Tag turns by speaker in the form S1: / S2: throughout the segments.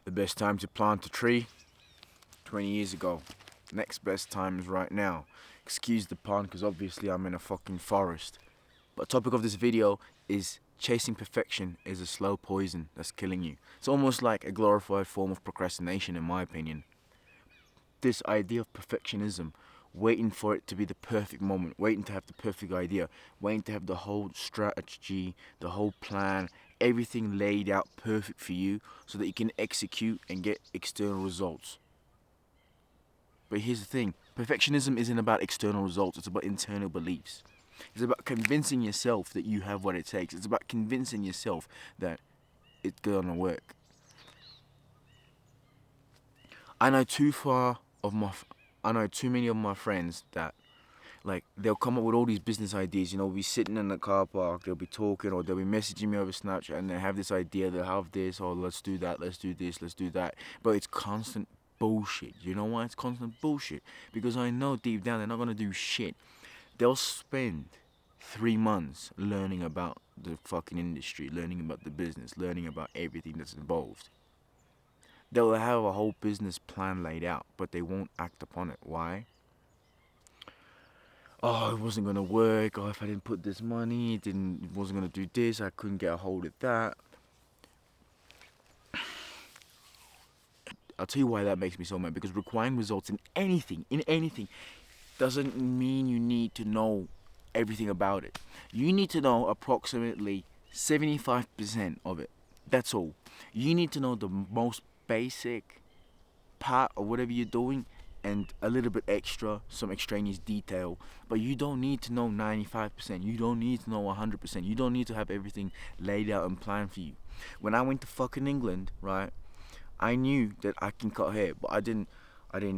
S1: The best time to plant a tree? 20 years ago. Next best time is right now. Excuse the pun, because obviously I'm in a fucking forest. But the topic of this video is chasing perfection is a slow poison that's killing you. It's almost like a glorified form of procrastination, in my opinion. This idea of perfectionism, waiting for it to be the perfect moment, waiting to have the perfect idea, waiting to have the whole strategy, the whole plan, everything laid out perfect for you so that you can execute and get external results. But here's the thing, perfectionism isn't about external results, it's about internal beliefs. It's about convincing yourself that you have what it takes. It's about convincing yourself that it's gonna work. I know too far of my, I know too many of my friends that like they'll come up with all these business ideas. We'll be sitting in the car park, they'll be talking, or they'll be messaging me over Snapchat, and they have this idea. They'll have this, or let's do that, let's do this, let's do that. But it's constant bullshit. You know why it's constant bullshit? Because I know deep down they're not gonna do shit. They'll spend 3 months learning about the fucking industry, learning about the business, learning about everything that's involved. They'll have a whole business plan laid out, but they won't act upon it. Why? Oh, it wasn't gonna work. Oh, if I didn't put this money, it wasn't gonna do this. I couldn't get a hold of that. I'll tell you why that makes me so mad. Because requiring results in anything, doesn't mean you need to know everything about it. You need to know approximately 75% of it. That's all. You need to know the most basic part of whatever you're doing and a little bit extra, some extraneous detail. But you don't need to know 95%. You don't need to know 100%. You don't need to have everything laid out and planned for you. When I went to fucking England, right, I knew that I can cut hair, but I didn't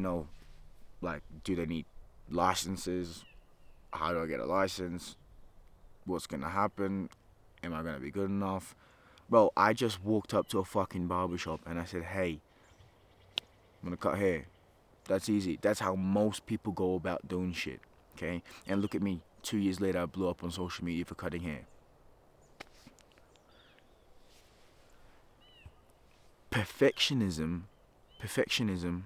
S1: know, like, do they need licenses? How do I get a license? What's gonna happen? Am I gonna be good enough? Bro, I just walked up to a fucking barbershop and I said, hey, I'm gonna cut hair. That's easy. That's how most people go about doing shit. Okay? And look at me. 2 years later, I blew up on social media for cutting hair. Perfectionism, perfectionism,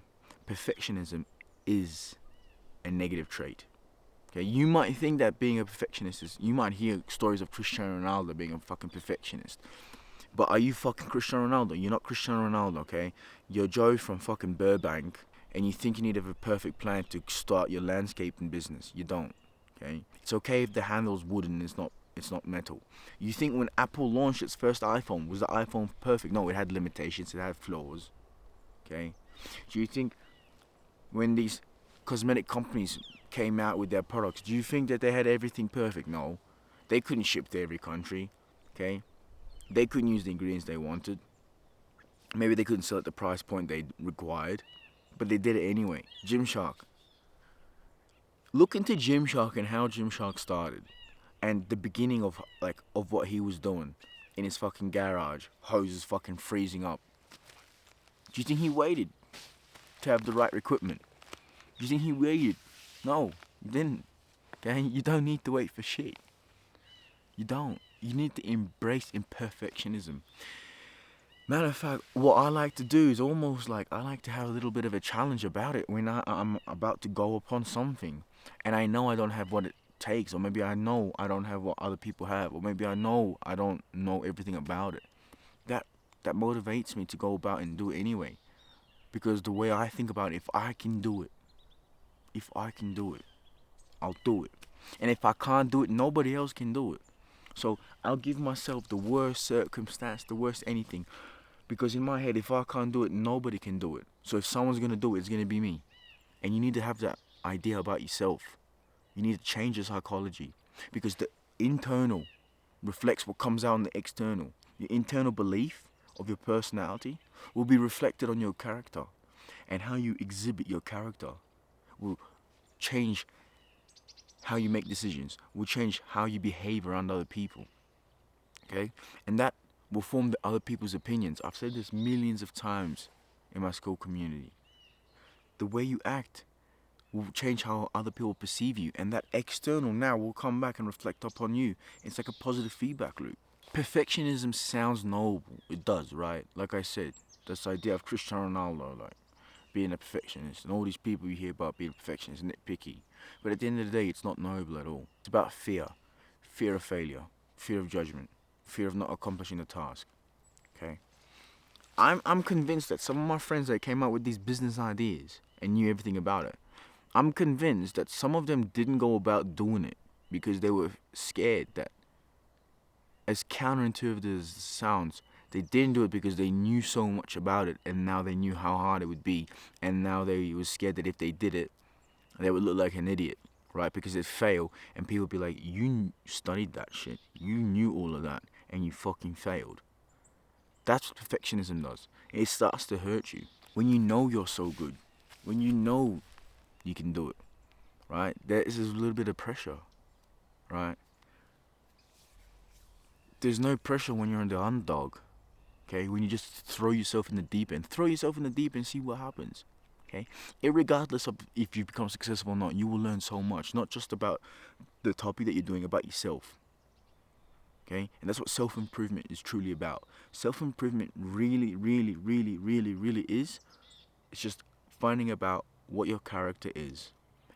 S1: perfectionism is a negative trait. Okay, you might think that being a perfectionist is. You might hear stories of Cristiano Ronaldo being a fucking perfectionist. But are you fucking Cristiano Ronaldo? You're not Cristiano Ronaldo, okay? You're Joe from fucking Burbank, and you think you need to have a perfect plan to start your landscaping business. You don't, okay? It's okay if the handle's wooden and it's not metal. You think when Apple launched its first iPhone, was the iPhone perfect? No, it had limitations, it had flaws, okay? Do you think when these cosmetic companies came out with their products, do you think that they had everything perfect? No. They couldn't ship to every country, okay? They couldn't use the ingredients they wanted. Maybe they couldn't sell at the price point they required, but they did it anyway. Gymshark. Look into Gymshark and how Gymshark started, and the beginning of what he was doing in his fucking garage. Hoses fucking freezing up. Do you think he waited to have the right equipment? Do you think he waited? No, you didn't. Okay, you don't need to wait for shit. You don't. You need to embrace imperfectionism. Matter of fact, what I like to do is almost like I like to have a little bit of a challenge about it when I'm about to go upon something. And I know I don't have what it takes, or maybe I know I don't have what other people have, or maybe I know I don't know everything about it. That that motivates me to go about and do it anyway. Because the way I think about it, if I can do it, I'll do it. And if I can't do it, nobody else can do it. So I'll give myself the worst circumstance, the worst anything. Because in my head, if I can't do it, nobody can do it. So if someone's gonna do it, it's gonna be me. And you need to have that idea about yourself. You need to change your psychology. Because the internal reflects what comes out in the external. Your internal belief of your personality will be reflected on your character. And how you exhibit your character will change how you make decisions, will change how you behave around other people. Okay? And that will form the other people's opinions. I've said this millions of times in my school community. The way you act will change how other people perceive you, and that external now will come back and reflect upon you. It's like a positive feedback loop. Perfectionism sounds noble. It does, right? Like I said. this idea of Cristiano Ronaldo, like being a perfectionist, and all these people you hear about being a perfectionist, nitpicky. But at the end of the day, it's not noble at all. It's about fear of failure, fear of judgment, fear of not accomplishing the task. Okay, I'm convinced that some of my friends that came out with these business ideas and knew everything about it, I'm convinced that some of them didn't go about doing it because they were scared that, as counterintuitive as it sounds, they didn't do it because they knew so much about it and now they knew how hard it would be, and now they were scared that if they did it, they would look like an idiot, right? Because they'd fail and people would be like, you studied that shit, you knew all of that, and you fucking failed. That's what perfectionism does. It starts to hurt you when you know you're so good, when you know you can do it, right? There is a little bit of pressure, right? There's no pressure when you're in the underdog, okay? When you just throw yourself in the deep end, see what happens, okay? Irregardless of if you become successful or not, you will learn so much, not just about the topic that you're doing, about yourself, okay? And that's what self-improvement is truly about. Self-improvement really is. It's just finding about what your character is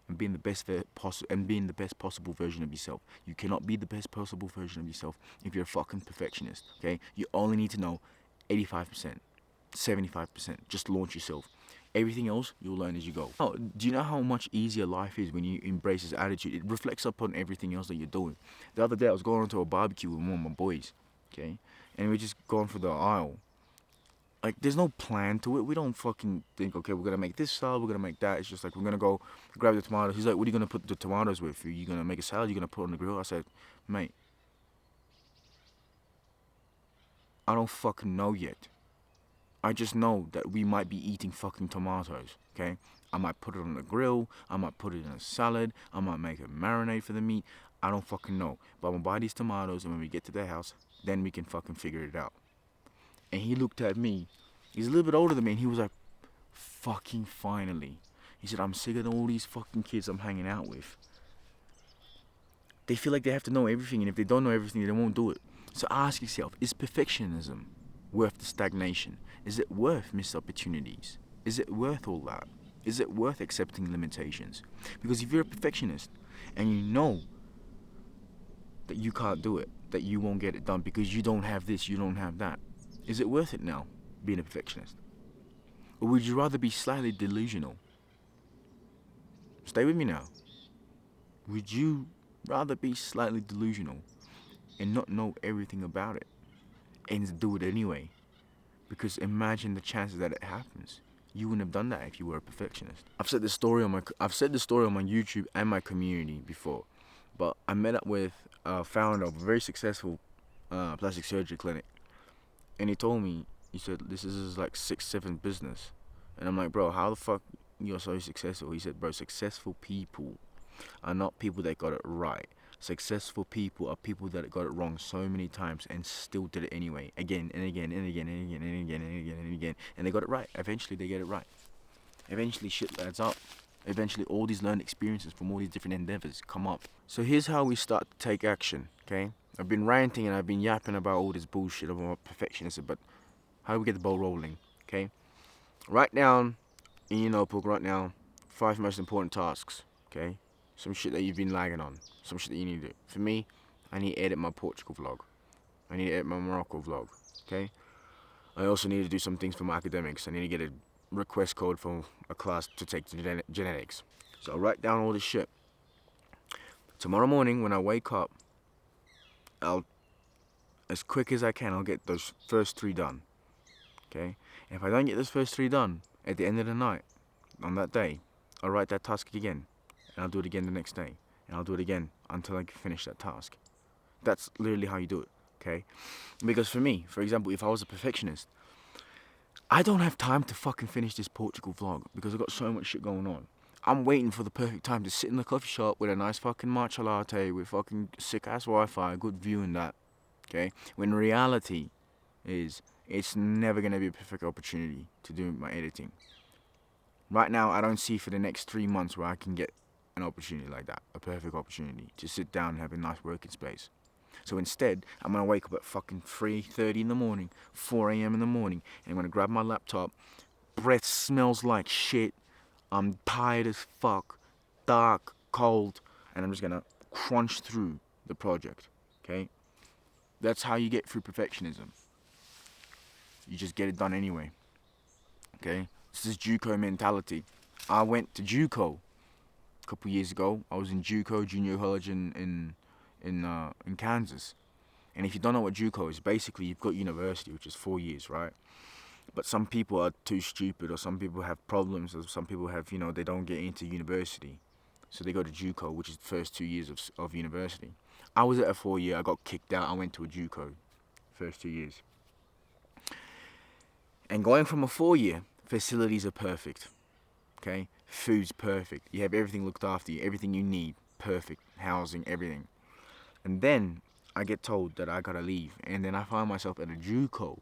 S1: and being the best possible version of yourself. You cannot be the best possible version of yourself if you're a fucking perfectionist, okay? You only need to know 85%, 75%. Just launch yourself. Everything else you'll learn as you go. Oh, do you know how much easier life is when you embrace this attitude? It reflects upon everything else that you're doing. The other day I was going to a barbecue with one of my boys, okay? And we just going for the aisle. Like, there's no plan to it. We don't fucking think, okay, we're gonna make this salad, we're gonna make that. It's just like, we're gonna go grab the tomatoes. He's like, what are you gonna put the tomatoes with? Are you gonna make a salad? You're gonna put it on the grill? I said, mate, I don't fucking know yet. I just know that we might be eating fucking tomatoes, okay? I might put it on the grill, I might put it in a salad, I might make a marinade for the meat. I don't fucking know. But I'm gonna buy these tomatoes, and when we get to the house, then we can fucking figure it out. And he looked at me. He's a little bit older than me, and he was like, fucking finally. He said, I'm sick of all these fucking kids I'm hanging out with. They feel like they have to know everything, and if they don't know everything, they won't do it. So ask yourself, is perfectionism worth the stagnation? Is it worth missed opportunities? Is it worth all that? Is it worth accepting limitations? Because if you're a perfectionist and you know that you can't do it, that you won't get it done because you don't have this, you don't have that, is it worth it now, being a perfectionist? Or would you rather be slightly delusional? Stay with me now. Would you rather be slightly delusional and not know everything about it and do it anyway? Because imagine the chances that it happens. You wouldn't have done that if you were a perfectionist. I've said this story on my YouTube and my community before, but I met up with a founder of a very successful plastic surgery clinic, and he told me, he said, this is his like 6th, 7th business, and I'm like, bro, how the fuck you're so successful? He said, bro, successful people are not people that got it right. Successful people are people that got it wrong so many times and still did it anyway, again and again and again and again and again and again and again, and they got it right. Eventually they get it right. Eventually shit adds up. Eventually all these learned experiences from all these different endeavors come up. So here's how we start to take action, okay? I've been ranting and I've been yapping about all this bullshit about perfectionism, but how do we get the ball rolling, okay? Write down in your notebook right now 5 most important tasks, okay? Some shit that you've been lagging on. Some shit that you need to do. For me, I need to edit my Portugal vlog. I need to edit my Morocco vlog, okay? I also need to do some things for my academics. I need to get a request code for a class to take genetics. So I'll write down all this shit. Tomorrow morning when I wake up, as quick as I can, I'll get those first 3 done, okay? And if I don't get those first 3 done, at the end of the night, on that day, I'll write that task again. And I'll do it again the next day. And I'll do it again until I can finish that task. That's literally how you do it, okay? Because for me, for example, if I was a perfectionist, I don't have time to fucking finish this Portugal vlog because I've got so much shit going on. I'm waiting for the perfect time to sit in the coffee shop with a nice fucking matcha latte with fucking sick-ass Wi-Fi, good view and that, okay? When reality is, it's never going to be a perfect opportunity to do my editing. Right now, I don't see for the next 3 months where I can get an opportunity like that, a perfect opportunity to sit down and have a nice working space. So instead, I'm gonna wake up at fucking 3:30 in the morning, 4 a.m. in the morning, and I'm gonna grab my laptop. Breath smells like shit. I'm tired as fuck, dark, cold, and I'm just gonna crunch through the project. Okay, that's how you get through perfectionism. You just get it done anyway. Okay, this is Juco mentality. I went to Juco a couple years ago. I was in Juco Junior College in Kansas. And if you don't know what Juco is, basically you've got university, which is 4 years, right? But some people are too stupid, or some people have problems, or some people have, they don't get into university. So they go to Juco, which is the first 2 years of university. I was at a 4 year, I got kicked out, I went to a Juco, first 2 years. And going from a 4 year, facilities are perfect, okay? Food's perfect. You have everything looked after you, everything you need, perfect. Housing, everything. And then I get told that I gotta leave, and then I find myself at a Juco.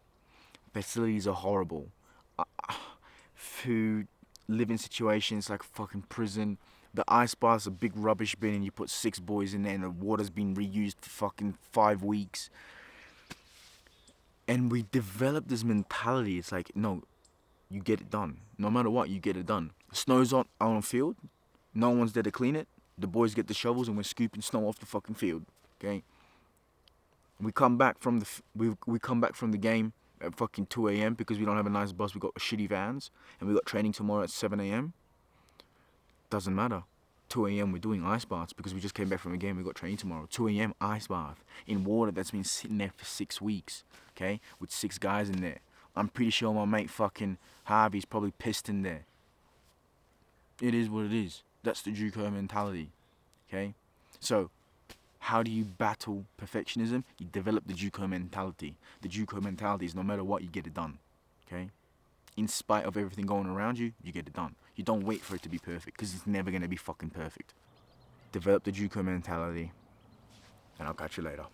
S1: Facilities are horrible. Food, living situations like fucking prison. The ice bar's a big rubbish bin, and you put 6 boys in there, and the water's been reused for fucking 5 weeks. And we develop this mentality. It's like, no, you get it done. No matter what, you get it done. Snow's on a field. No one's there to clean it. The boys get the shovels and we're scooping snow off the fucking field. Okay. We come back from we come back from the game at fucking 2 a.m. because we don't have a nice bus. We got shitty vans, and we got training tomorrow at 7 a.m. Doesn't matter. 2 a.m. we're doing ice baths because we just came back from a game. We got training tomorrow. 2 a.m. ice bath in water that's been sitting there for 6 weeks. Okay, with 6 guys in there. I'm pretty sure my mate fucking Harvey's probably pissed in there. It is what it is. That's the Juco mentality. Okay, so how do you battle perfectionism? You develop the Juco mentality. The Juco mentality is no matter what, you get it done. Okay? In spite of everything going around you, you get it done. You don't wait for it to be perfect, because it's never going to be fucking perfect. Develop the Juco mentality, and I'll catch you later.